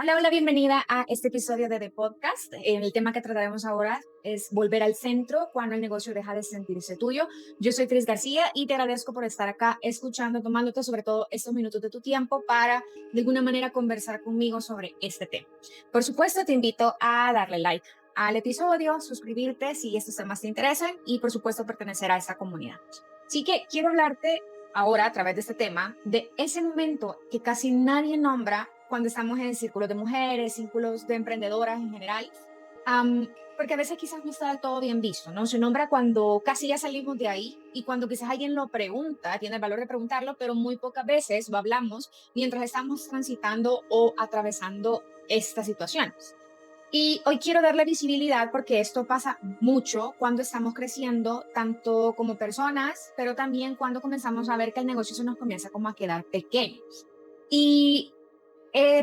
Hola, hola, bienvenida a este episodio de The Podcast. El tema que trataremos ahora es volver al centro cuando el negocio deja de sentirse tuyo. Yo soy Cris García y te agradezco por estar acá escuchando, tomándote sobre todo estos minutos de tu tiempo para de alguna manera conversar conmigo sobre este tema. Por supuesto, te invito a darle like al episodio, suscribirte si estos temas te interesan y por supuesto pertenecer a esa comunidad. Así que quiero hablarte ahora a través de este tema de ese momento que casi nadie nombra cuando estamos en círculos de mujeres, círculos de emprendedoras en general, porque a veces quizás no está del todo bien visto, ¿no? Se nombra cuando casi ya salimos de ahí y cuando quizás alguien lo pregunta, tiene el valor de preguntarlo, pero muy pocas veces lo hablamos mientras estamos transitando o atravesando estas situaciones. Y hoy quiero darle visibilidad porque esto pasa mucho cuando estamos creciendo, tanto como personas, pero también cuando comenzamos a ver que el negocio se nos comienza como a quedar pequeño. Y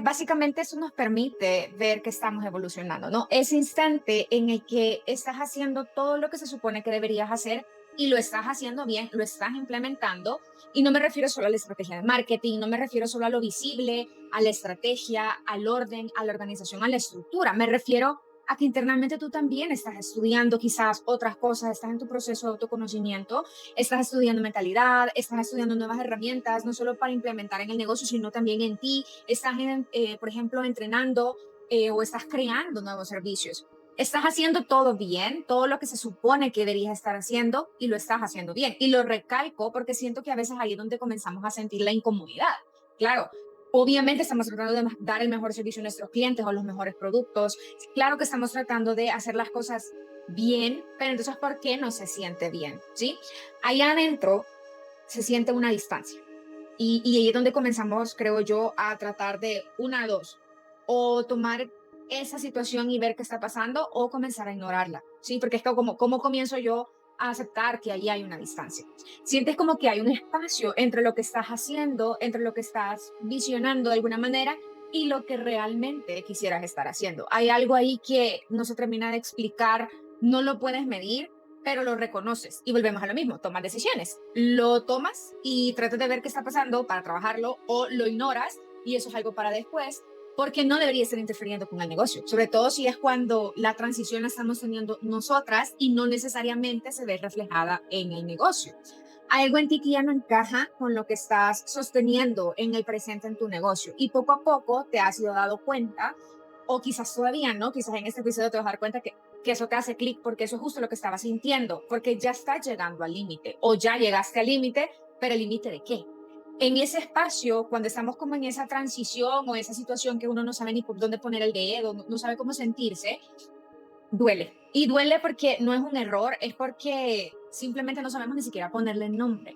básicamente eso nos permite ver que estamos evolucionando, ¿no? Ese instante en el que estás haciendo todo lo que se supone que deberías hacer y lo estás haciendo bien, lo estás implementando. Y no me refiero solo a la estrategia de marketing, no me refiero solo a lo visible, a la estrategia, al orden, a la organización, a la estructura. Me refiero a que internamente tú también estás estudiando quizás otras cosas, estás en tu proceso de autoconocimiento, estás estudiando mentalidad, estás estudiando nuevas herramientas, no solo para implementar en el negocio, sino también en ti. Estás, por ejemplo, entrenando o estás creando nuevos servicios. Estás haciendo todo bien, todo lo que se supone que deberías estar haciendo y lo estás haciendo bien. Y lo recalco porque siento que a veces ahí es donde comenzamos a sentir la incomodidad. Claro, obviamente estamos tratando de dar el mejor servicio a nuestros clientes o los mejores productos. Claro que estamos tratando de hacer las cosas bien, pero entonces, ¿por qué no se siente bien? ¿Sí? Allá adentro se siente una distancia. Y ahí es donde comenzamos, creo yo, a tratar de una a dos, o tomar esa situación y ver qué está pasando, o comenzar a ignorarla, ¿sí? Porque es que como, ¿cómo comienzo yo a aceptar que ahí hay una distancia? Sientes como que hay un espacio entre lo que estás haciendo, entre lo que estás visionando de alguna manera, y lo que realmente quisieras estar haciendo. Hay algo ahí que no se termina de explicar, no lo puedes medir, pero lo reconoces y volvemos a lo mismo, tomas decisiones. Lo tomas y tratas de ver qué está pasando para trabajarlo o lo ignoras y eso es algo para después porque no debería estar interfiriendo con el negocio, sobre todo si es cuando la transición la estamos teniendo nosotras y no necesariamente se ve reflejada en el negocio. Hay algo en ti que ya no encaja con lo que estás sosteniendo en el presente en tu negocio y poco a poco te has ido dado cuenta o quizás todavía no, quizás en este episodio te vas a dar cuenta que eso te hace clic porque eso es justo lo que estabas sintiendo, porque ya estás llegando al límite o ya llegaste al límite, pero ¿el límite de qué? En ese espacio, cuando estamos como en esa transición o esa situación que uno no sabe ni por dónde poner el dedo, no sabe cómo sentirse, duele. Y duele porque no es un error, es porque simplemente no sabemos ni siquiera ponerle nombre.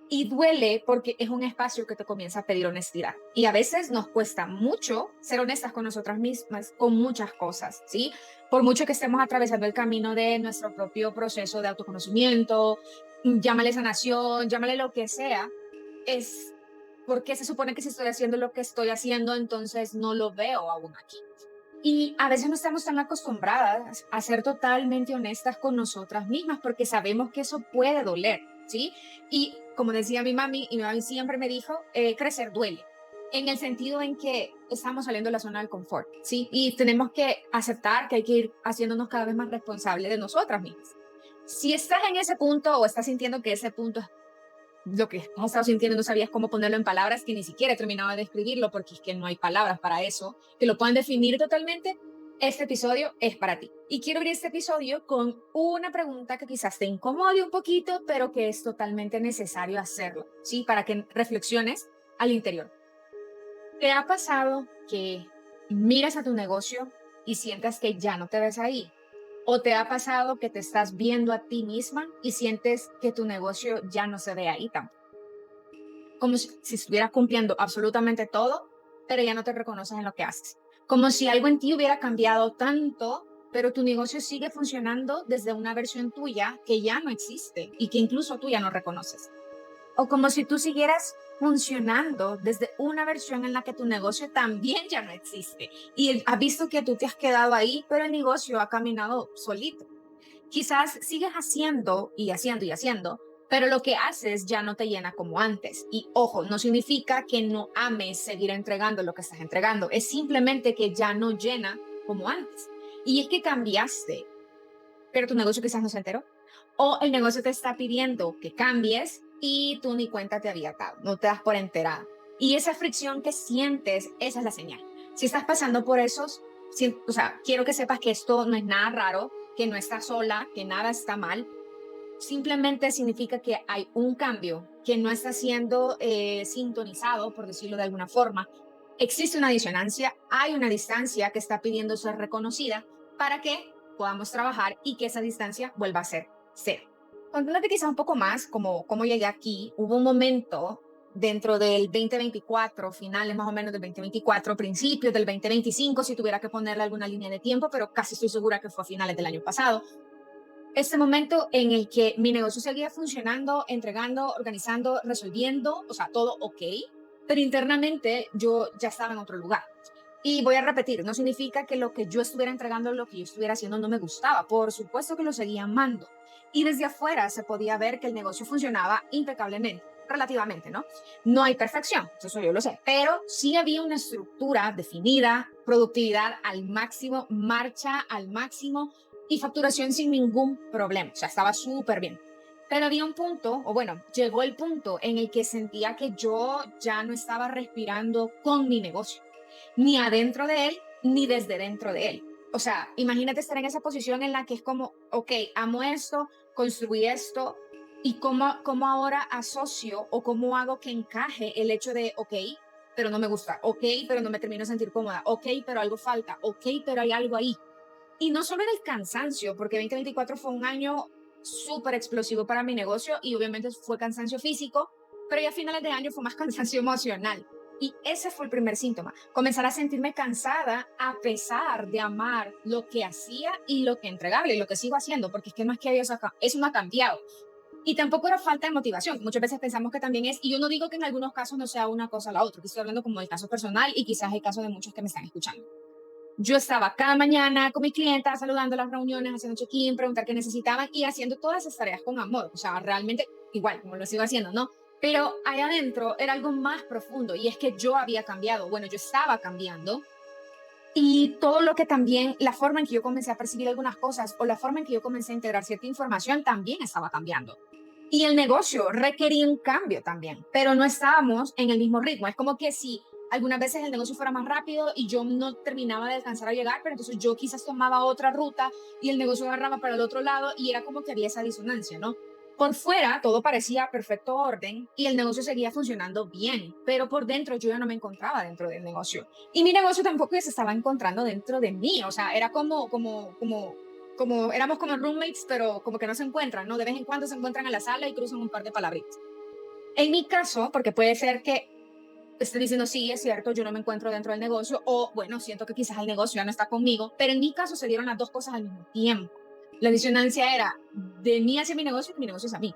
Y duele porque es un espacio que te comienza a pedir honestidad. Y a veces nos cuesta mucho ser honestas con nosotras mismas, con muchas cosas, ¿sí? Por mucho que estemos atravesando el camino de nuestro propio proceso de autoconocimiento, llámale sanación, llámale lo que sea, es porque se supone que si estoy haciendo lo que estoy haciendo, entonces no lo veo aún aquí. Y a veces no estamos tan acostumbradas a ser totalmente honestas con nosotras mismas porque sabemos que eso puede doler, ¿sí? Y como decía mi mami siempre me dijo, crecer duele, en el sentido en que estamos saliendo de la zona del confort, ¿sí? Y tenemos que aceptar que hay que ir haciéndonos cada vez más responsables de nosotras mismas. Si estás en ese punto o estás sintiendo que ese punto es lo que has estado sintiendo, no sabías cómo ponerlo en palabras, que ni siquiera he terminado de describirlo porque es que no hay palabras para eso, que lo puedan definir totalmente, este episodio es para ti. Y quiero abrir este episodio con una pregunta que quizás te incomode un poquito, pero que es totalmente necesario hacerlo, ¿sí? Para que reflexiones al interior. ¿Te ha pasado que miras a tu negocio y sientas que ya no te ves ahí? ¿O te ha pasado que te estás viendo a ti misma y sientes que tu negocio ya no se ve ahí tampoco? Como si estuvieras cumpliendo absolutamente todo, pero ya no te reconoces en lo que haces. Como si algo en ti hubiera cambiado tanto, pero tu negocio sigue funcionando desde una versión tuya que ya no existe y que incluso tú ya no reconoces. O como si tú siguieras funcionando desde una versión en la que tu negocio también ya no existe y has visto que tú te has quedado ahí, pero el negocio ha caminado solito. Quizás sigues haciendo y haciendo y haciendo, pero lo que haces ya no te llena como antes. Y ojo, no significa que no ames seguir entregando lo que estás entregando, es simplemente que ya no llena como antes. Y es que cambiaste, pero tu negocio quizás no se enteró. O el negocio te está pidiendo que cambies y tú ni cuenta te había dado, no te das por enterada. Y esa fricción que sientes, esa es la señal. Si estás pasando por esos, o sea, quiero que sepas que esto no es nada raro, que no estás sola, que nada está mal. Simplemente significa que hay un cambio que no está siendo sintonizado, por decirlo de alguna forma. Existe una disonancia, hay una distancia que está pidiendo ser reconocida para que podamos trabajar y que esa distancia vuelva a ser cero. Contándote quizás un poco más cómo llegué aquí, hubo un momento dentro del 2024, finales más o menos del 2024, principios del 2025, si tuviera que ponerle alguna línea de tiempo, pero casi estoy segura que fue a finales del año pasado, este momento en el que mi negocio seguía funcionando, entregando, organizando, resolviendo, o sea, todo ok, pero internamente yo ya estaba en otro lugar. Y voy a repetir, no significa que lo que yo estuviera entregando, lo que yo estuviera haciendo no me gustaba. Por supuesto que lo seguía amando. Y desde afuera se podía ver que el negocio funcionaba impecablemente, relativamente, ¿no? No hay perfección, eso yo lo sé, pero sí había una estructura definida, productividad al máximo, marcha al máximo y facturación sin ningún problema. O sea, estaba súper bien. Pero había un punto, o bueno, llegó el punto en el que sentía que yo ya no estaba respirando con mi negocio, ni adentro de él, ni desde dentro de él. O sea, imagínate estar en esa posición en la que es como, ok, amo esto, construí esto, y cómo ahora asocio o cómo hago que encaje el hecho de, ok, pero no me gusta, ok, pero no me termino de sentir cómoda, ok, pero algo falta, ok, pero hay algo ahí. Y no solo era el cansancio, porque 2024 fue un año súper explosivo para mi negocio y obviamente fue cansancio físico, pero ya a finales de año fue más cansancio emocional. Y ese fue el primer síntoma, comenzar a sentirme cansada a pesar de amar lo que hacía y lo que entregaba y lo que sigo haciendo, porque es que no es que eso no ha cambiado. Y tampoco era falta de motivación, muchas veces pensamos que también es, y yo no digo que en algunos casos no sea una cosa o la otra, que estoy hablando como del caso personal y quizás el caso de muchos que me están escuchando. Yo estaba cada mañana con mis clientes, saludando las reuniones, haciendo check-in, preguntar qué necesitaban y haciendo todas esas tareas con amor. O sea, realmente igual, como lo sigo haciendo, ¿no? Pero ahí adentro era algo más profundo y es que yo había cambiado. Bueno, yo estaba cambiando y todo lo que también, la forma en que yo comencé a percibir algunas cosas o la forma en que yo comencé a integrar cierta información también estaba cambiando. Y el negocio requería un cambio también, pero no estábamos en el mismo ritmo. Es como que si algunas veces el negocio fuera más rápido y yo no terminaba de alcanzar a llegar, pero entonces yo quizás tomaba otra ruta y el negocio agarraba para el otro lado y era como que había esa disonancia, ¿no? Por fuera todo parecía perfecto orden y el negocio seguía funcionando bien, pero por dentro yo ya no me encontraba dentro del negocio. Y mi negocio tampoco se estaba encontrando dentro de mí, o sea, era como éramos como roommates, pero como que no se encuentran, ¿no? De vez en cuando se encuentran en la sala y cruzan un par de palabritas. En mi caso, porque puede ser que esté diciendo, sí, es cierto, yo no me encuentro dentro del negocio, o bueno, siento que quizás el negocio ya no está conmigo, pero en mi caso se dieron las dos cosas al mismo tiempo. La disonancia era de mí hacia mi negocio y de mi negocio hacia mí.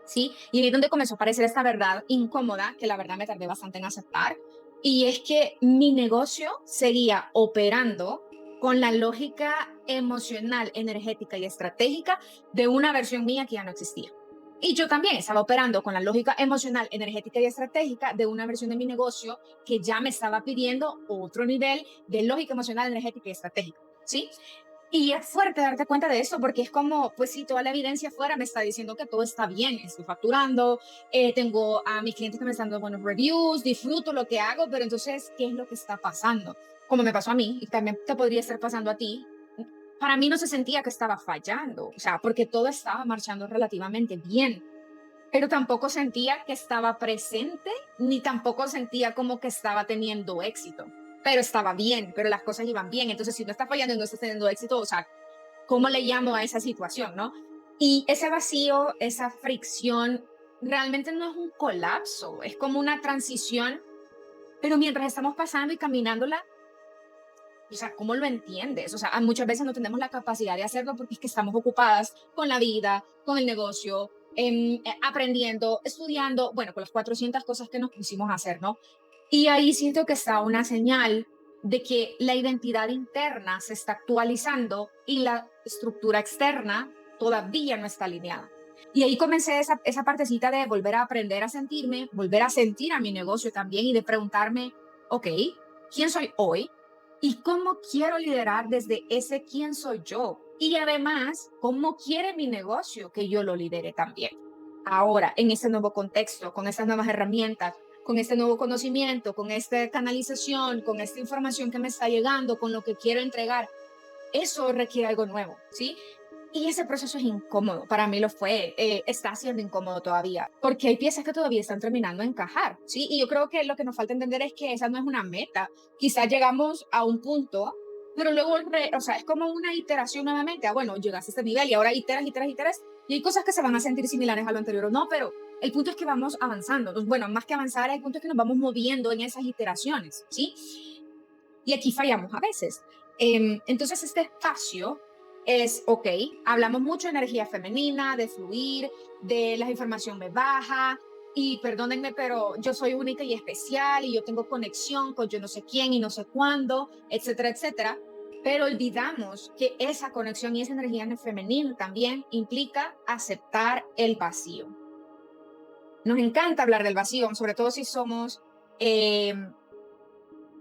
¿Sí? Y ahí es donde comenzó a aparecer esta verdad incómoda, que la verdad me tardé bastante en aceptar, y es que mi negocio seguía operando con la lógica emocional, energética y estratégica de una versión mía que ya no existía. Y yo también estaba operando con la lógica emocional, energética y estratégica de una versión de mi negocio que ya me estaba pidiendo otro nivel de lógica emocional, energética y estratégica. ¿Sí? Y es fuerte darte cuenta de eso porque es como, pues sí, toda la evidencia afuera me está diciendo que todo está bien, estoy facturando, tengo a mis clientes que me están dando buenos reviews, disfruto lo que hago, pero entonces, ¿qué es lo que está pasando? Como me pasó a mí y también te podría estar pasando a ti. Para mí no se sentía que estaba fallando, o sea, porque todo estaba marchando relativamente bien, pero tampoco sentía que estaba presente, ni tampoco sentía como que estaba teniendo éxito, pero estaba bien, pero las cosas iban bien. Entonces, si no está fallando y no estás teniendo éxito, o sea, ¿cómo le llamo a esa situación, no? Y ese vacío, esa fricción, realmente no es un colapso, es como una transición, pero mientras estamos pasando y caminándola, o sea, ¿cómo lo entiendes? O sea, muchas veces no tenemos la capacidad de hacerlo porque es que estamos ocupadas con la vida, con el negocio, aprendiendo, estudiando, bueno, con las 400 cosas que nos pusimos a hacer, ¿no? Y ahí siento que está una señal de que la identidad interna se está actualizando y la estructura externa todavía no está alineada. Y ahí comencé esa partecita de volver a aprender a sentirme, volver a sentir a mi negocio también y de preguntarme, ok, ¿quién soy hoy? ¿Y cómo quiero liderar desde ese quién soy yo? Y además, ¿cómo quiere mi negocio que yo lo lidere también? Ahora, en ese nuevo contexto, con estas nuevas herramientas, con este nuevo conocimiento, con esta canalización, con esta información que me está llegando, con lo que quiero entregar, eso requiere algo nuevo, ¿sí? Y ese proceso es incómodo, para mí lo fue, está siendo incómodo todavía, porque hay piezas que todavía están terminando de encajar, ¿sí? Y yo creo que lo que nos falta entender es que esa no es una meta, quizás llegamos a un punto, pero luego, o sea, es como una iteración nuevamente, bueno, llegaste a este nivel y ahora iteras, iteras, iteras, y hay cosas que se van a sentir similares a lo anterior o no, pero el punto es que vamos avanzando, bueno, más que avanzar, el punto es que nos vamos moviendo en esas iteraciones, ¿sí? Y aquí fallamos a veces. Entonces, este espacio es, ok, hablamos mucho de energía femenina, de fluir, de la información me baja, y perdónenme, pero yo soy única y especial, y yo tengo conexión con yo no sé quién y no sé cuándo, etcétera, etcétera. Pero olvidamos que esa conexión y esa energía femenina también implica aceptar el vacío. Nos encanta hablar del vacío, sobre todo si somos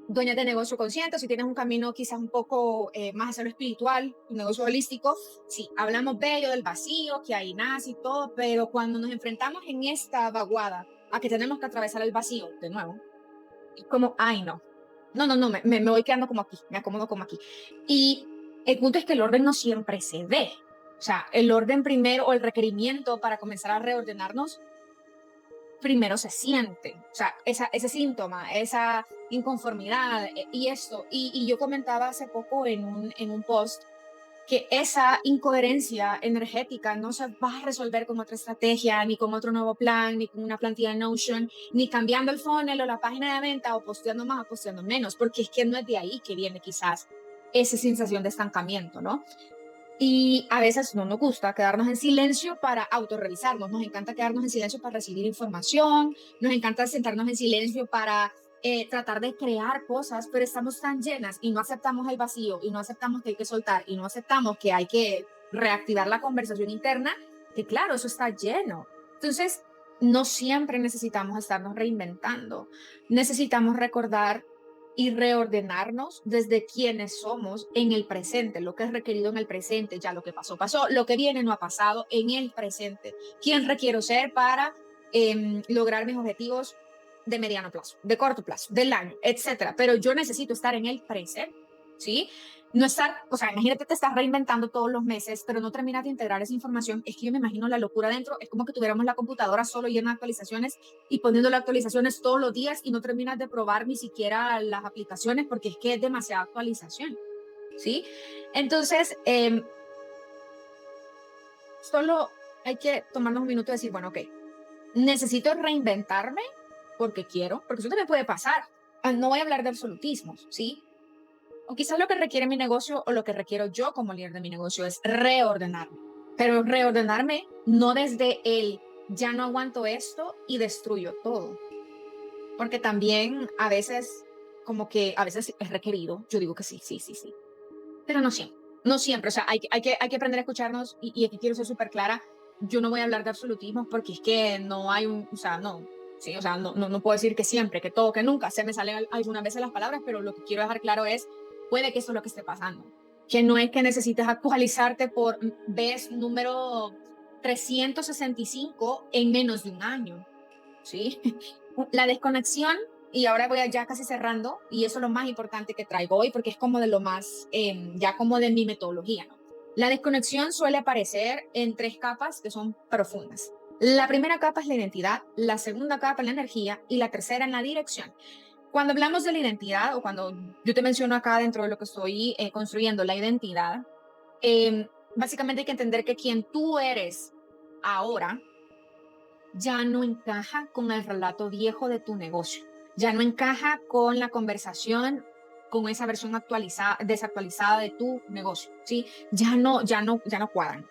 dueñas de negocio consciente, si tienes un camino quizás un poco más hacia lo espiritual, un negocio holístico, sí, hablamos bello del vacío, que ahí nace y todo, pero cuando nos enfrentamos en esta vaguada a que tenemos que atravesar el vacío de nuevo, es como, ay no, no, me voy quedando como aquí, me acomodo como aquí. Y el punto es que el orden no siempre se ve. O sea, el orden primero o el requerimiento para comenzar a reordenarnos primero se siente, o sea, ese síntoma, esa inconformidad y esto. Y yo comentaba hace poco en un post que esa incoherencia energética no se va a resolver con otra estrategia, ni con otro nuevo plan, ni con una plantilla de Notion, ni cambiando el funnel o la página de venta o posteando más o posteando menos, porque es que no es de ahí que viene quizás esa sensación de estancamiento, ¿no? Y a veces no nos gusta quedarnos en silencio para autorrevisarnos. Nos encanta quedarnos en silencio para recibir información, nos encanta sentarnos en silencio para tratar de crear cosas, pero estamos tan llenas y no aceptamos el vacío y no aceptamos que hay que soltar y no aceptamos que hay que reactivar la conversación interna, que claro, eso está lleno. Entonces, no siempre necesitamos estarnos reinventando. Necesitamos recordar y reordenarnos desde quienes somos en el presente, lo que es requerido en el presente, ya lo que pasó, pasó, lo que viene no ha pasado en el presente. ¿Quién requiero ser para lograr mis objetivos de mediano plazo, de corto plazo, del año, etcétera? Pero yo necesito estar en el presente, ¿sí? No estar, o sea, imagínate te estás reinventando todos los meses, pero no terminas de integrar esa información. Es que yo me imagino la locura dentro, es como que tuviéramos la computadora solo llena de actualizaciones y poniéndole actualizaciones todos los días y no terminas de probar ni siquiera las aplicaciones porque es que es demasiada actualización, ¿sí? Entonces, solo hay que tomarnos un minuto y decir, bueno, ok, necesito reinventarme porque quiero, porque eso también puede pasar. No voy a hablar de absolutismos, ¿sí? O quizás lo que requiere mi negocio o lo que requiero yo como líder de mi negocio es reordenarme. Pero reordenarme no desde el ya no aguanto esto y destruyo todo. Porque también a veces, como que a veces es requerido. Yo digo que sí, sí, sí, sí. Pero no siempre. No siempre. O sea, hay que aprender a escucharnos y aquí quiero ser súper clara. Yo no voy a hablar de absolutismos porque es que no hay un, o sea, no. Sí, o sea, no puedo decir que siempre, que todo, que nunca. Se me salen algunas veces las palabras, pero lo que quiero dejar claro es, puede que eso es lo que esté pasando. Que no es que necesites actualizarte por vez número 365 en menos de un año. ¿Sí? La desconexión, y ahora voy ya casi cerrando, y eso es lo más importante que traigo hoy, porque es como de lo más, ya como de mi metodología, ¿no? La desconexión suele aparecer en tres capas que son profundas. La primera capa es la identidad, la segunda capa es la energía y la tercera en la dirección. Cuando hablamos de la identidad, o cuando yo te menciono acá dentro de lo que estoy construyendo, la identidad, básicamente hay que entender que quien tú eres ahora ya no encaja con el relato viejo de tu negocio, ya no encaja con la conversación, con esa versión actualizada, desactualizada de tu negocio, ¿sí? Ya no cuadran.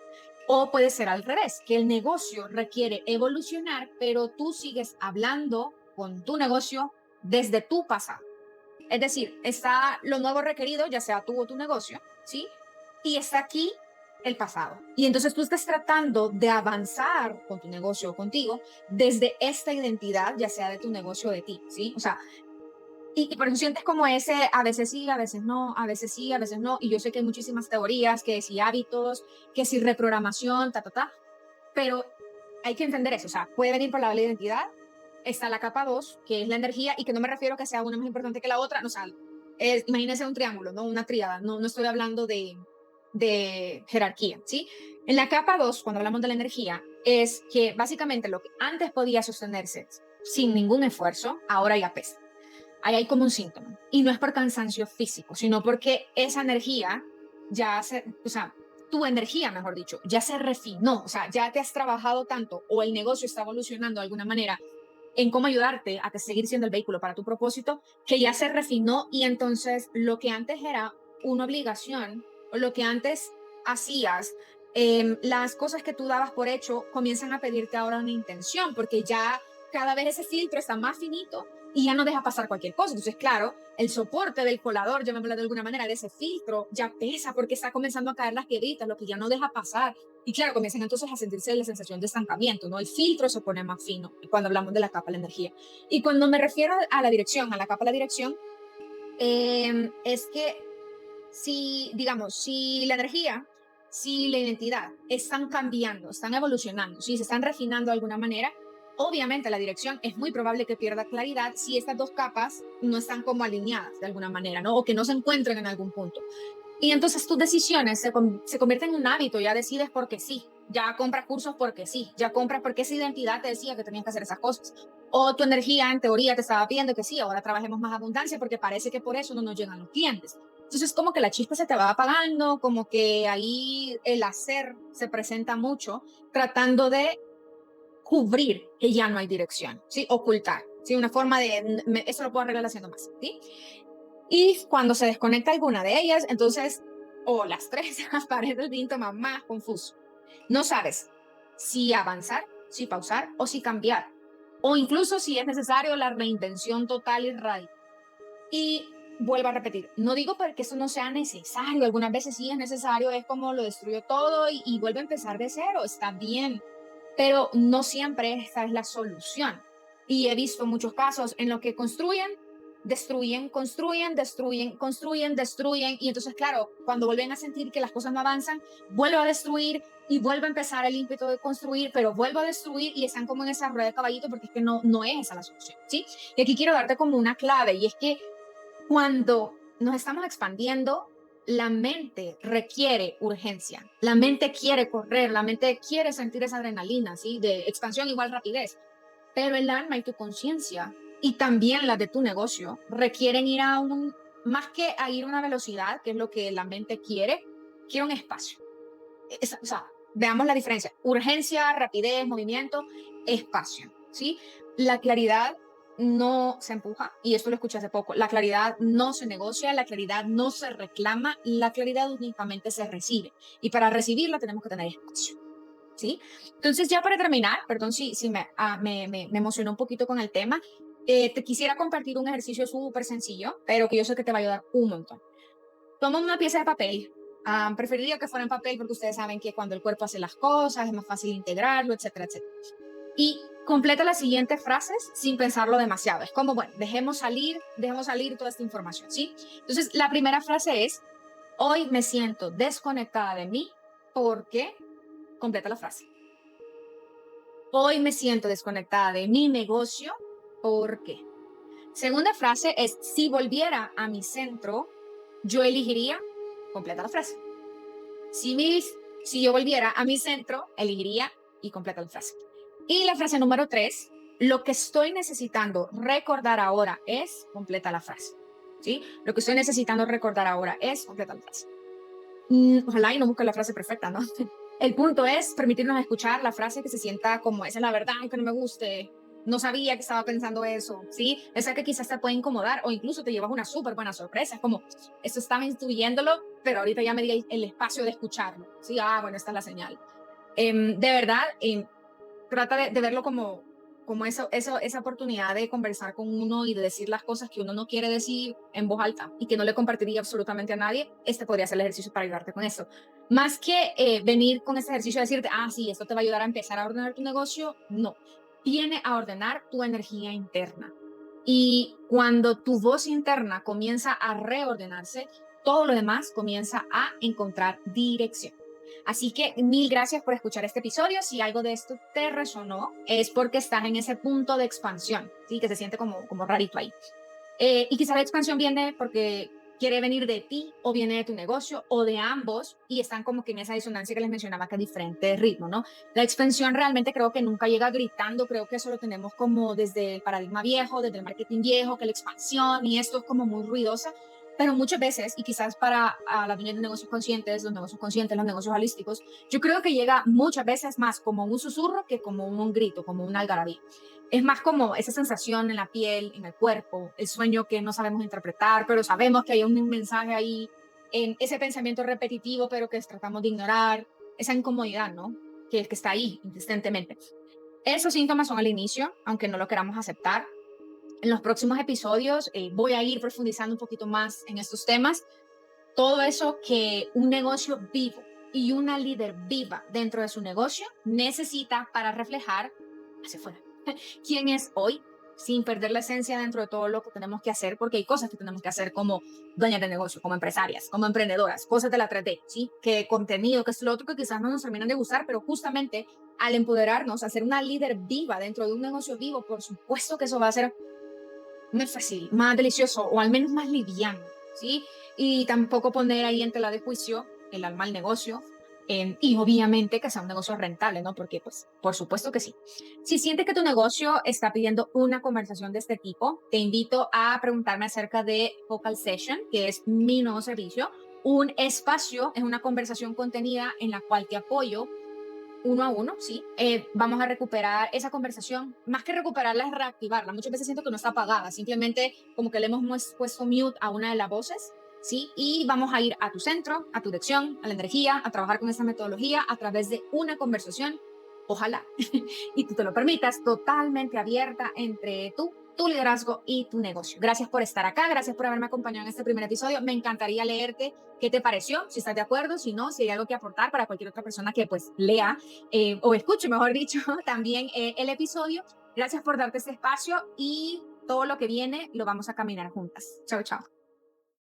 O puede ser al revés, que el negocio requiere evolucionar, pero tú sigues hablando con tu negocio desde tu pasado. Es decir, está lo nuevo requerido, ya sea tú o tu negocio, ¿sí? Y está aquí el pasado. Y entonces tú estás tratando de avanzar con tu negocio o contigo desde esta identidad, ya sea de tu negocio o de ti, ¿sí? O sea, y por eso sientes como ese, a veces sí, a veces no, a veces sí, a veces no. Y yo sé que hay muchísimas teorías, que si hábitos, que si reprogramación, pero hay que entender eso. O sea, puede venir por la identidad, está la capa 2 que es la energía, y que no me refiero a que sea una más importante que la otra. No, o sea, imagínense un triángulo, ¿no? Una tríada. No, no estoy hablando de jerarquía, ¿sí? En la capa 2 cuando hablamos de la energía, es que básicamente lo que antes podía sostenerse sin ningún esfuerzo, ahora ya pesa. Ahí hay como un síntoma. Y no es por cansancio físico, sino porque esa energía ya se, o sea, tu energía, mejor dicho, ya se refinó, o sea, ya te has trabajado tanto o el negocio está evolucionando de alguna manera en cómo ayudarte a seguir siendo el vehículo para tu propósito, que ya se refinó y entonces lo que antes era una obligación o lo que antes hacías, las cosas que tú dabas por hecho comienzan a pedirte ahora una intención porque ya cada vez ese filtro está más finito y ya no deja pasar cualquier cosa. Entonces, claro, el soporte del colador, llamémoslo de alguna manera, de ese filtro, ya pesa porque está comenzando a caer las piedritas, lo que ya no deja pasar. Y claro, comienzan entonces a sentirse la sensación de estancamiento, ¿no? El filtro se pone más fino cuando hablamos de la capa de la energía. Y cuando me refiero a la dirección, a la capa de la dirección, es que si, digamos, si la energía, si la identidad están cambiando, están evolucionando, si se están refinando de alguna manera, obviamente la dirección es muy probable que pierda claridad si estas dos capas no están como alineadas de alguna manera, ¿no? O que no se encuentren en algún punto. Y entonces tus decisiones se convierten en un hábito, ya decides porque sí, ya compras cursos porque sí, ya compras porque esa identidad te decía que tenías que hacer esas cosas. O tu energía en teoría te estaba pidiendo que sí, ahora trabajemos más abundancia porque parece que por eso no nos llegan los clientes. Entonces como que la chispa se te va apagando, como que ahí el hacer se presenta mucho, tratando de cubrir que ya no hay dirección, ¿sí? Ocultar, ¿sí? Una forma de, eso lo puedo arreglar haciendo más, ¿sí? Y cuando se desconecta alguna de ellas, entonces, o las tres, aparece el síntoma más confuso. No sabes si avanzar, si pausar o si cambiar. O incluso si es necesario la reinvención total y radical. Y vuelvo a repetir, no digo porque eso no sea necesario, algunas veces sí es necesario, es como lo destruyo todo y vuelvo a empezar de cero, está bien, pero no siempre esta es la solución. Y he visto muchos casos en los que construyen, destruyen, construyen, destruyen, construyen, destruyen. Y entonces, claro, cuando vuelven a sentir que las cosas no avanzan, vuelvo a destruir y vuelvo a empezar el ímpetu de construir, pero vuelvo a destruir y están como en esa rueda de caballito porque es que no, no es esa la solución, ¿sí? Y aquí quiero darte como una clave y es que cuando nos estamos expandiendo, la mente requiere urgencia, la mente quiere correr, la mente quiere sentir esa adrenalina, ¿sí? De expansión igual rapidez, pero el alma y tu conciencia y también la de tu negocio requieren ir a más que a ir a una velocidad, que es lo que la mente quiere un espacio. O sea, veamos la diferencia. Urgencia, rapidez, movimiento, espacio, ¿sí? La claridad no se empuja, y esto lo escuché hace poco, la claridad no se negocia, la claridad no se reclama, la claridad únicamente se recibe. Y para recibirla tenemos que tener espacio, ¿sí? Entonces, ya para terminar, perdón si me emocionó un poquito con el tema, te quisiera compartir un ejercicio súper sencillo, pero que yo sé que te va a ayudar un montón. Toma una pieza de papel. Preferiría que fuera en papel porque ustedes saben que cuando el cuerpo hace las cosas es más fácil integrarlo, etcétera, etcétera. Y completa las siguientes frases sin pensarlo demasiado. Es como, bueno, dejemos salir toda esta información, ¿sí? Entonces, la primera frase es, hoy me siento desconectada de mí porque, completa la frase. Hoy me siento desconectada de mi negocio porque. Segunda frase es, si volviera a mi centro, yo elegiría, completa la frase. Si yo volviera a mi centro, elegiría y completa la frase. Y la frase número 3, lo que estoy necesitando recordar ahora es, completa la frase. ¿Sí? Lo que estoy necesitando recordar ahora es, completa la frase. Ojalá y no busque la frase perfecta, ¿no? El punto es permitirnos escuchar la frase que se sienta como esa es la verdad, aunque no me guste, no sabía que estaba pensando eso, ¿sí? Esa que quizás te puede incomodar o incluso te llevas una súper buena sorpresa. Es como, esto estaba instruyéndolo, pero ahorita ya me di el espacio de escucharlo, ¿sí? Bueno, esta es la señal. De verdad, trata de verlo como como esa oportunidad de conversar con uno y de decir las cosas que uno no quiere decir en voz alta y que no le compartiría absolutamente a nadie, este podría ser el ejercicio para ayudarte con eso. Más que venir con ese ejercicio de decirte, ah, sí, esto te va a ayudar a empezar a ordenar tu negocio, no. Viene a ordenar tu energía interna. Y cuando tu voz interna comienza a reordenarse, todo lo demás comienza a encontrar dirección. Así que mil gracias por escuchar este episodio. Si algo de esto te resonó, es porque estás en ese punto de expansión, ¿sí? Que se siente como rarito ahí. Y quizá la expansión viene porque quiere venir de ti o viene de tu negocio o de ambos y están como que en esa disonancia que les mencionaba que a diferente ritmo, ¿no? La expansión realmente creo que nunca llega gritando, creo que eso lo tenemos como desde el paradigma viejo, desde el marketing viejo, que la expansión y esto es como muy ruidosa, pero muchas veces, y quizás para las dueñas de negocios conscientes, los negocios holísticos, yo creo que llega muchas veces más como un susurro que como un grito, como una algarabía. Es más como esa sensación en la piel, en el cuerpo, el sueño que no sabemos interpretar, pero sabemos que hay un mensaje ahí, en ese pensamiento repetitivo, pero que tratamos de ignorar, esa incomodidad, ¿no? Que está ahí insistentemente. Esos síntomas son al inicio, aunque no lo queramos aceptar. En los próximos episodios voy a ir profundizando un poquito más en estos temas. Todo eso que un negocio vivo y una líder viva dentro de su negocio necesita para reflejar hacia afuera quién es hoy, sin perder la esencia dentro de todo lo que tenemos que hacer, porque hay cosas que tenemos que hacer como dueñas de negocio, como empresarias, como emprendedoras, cosas de la 3D, ¿sí? Que contenido, que es lo otro que quizás no nos terminan de gustar, pero justamente al empoderarnos, a ser una líder viva dentro de un negocio vivo, por supuesto que eso va a ser más fácil, más delicioso o al menos más liviano, ¿sí? Y tampoco poner ahí en tela de juicio el alma al negocio y obviamente que sea un negocio rentable, ¿no? Porque pues por supuesto que sí. Si sientes que tu negocio está pidiendo una conversación de este tipo, te invito a preguntarme acerca de Vocal Session, que es mi nuevo servicio. Un espacio es una conversación contenida en la cual te apoyo uno a uno, sí. Vamos a recuperar esa conversación. Más que recuperarla es reactivarla. Muchas veces siento que no está apagada, simplemente como que le hemos puesto mute a una de las voces, sí. Y vamos a ir a tu centro, a tu dirección, a la energía, a trabajar con esa metodología a través de una conversación, ojalá, y tú te lo permitas, totalmente abierta entre tú, tu liderazgo y tu negocio. Gracias por estar acá, gracias por haberme acompañado en este primer episodio. Me encantaría leerte qué te pareció, si estás de acuerdo, si no, si hay algo que aportar para cualquier otra persona que pues lea o escuche, mejor dicho, también el episodio. Gracias por darte este espacio y todo lo que viene lo vamos a caminar juntas. Chao, chao.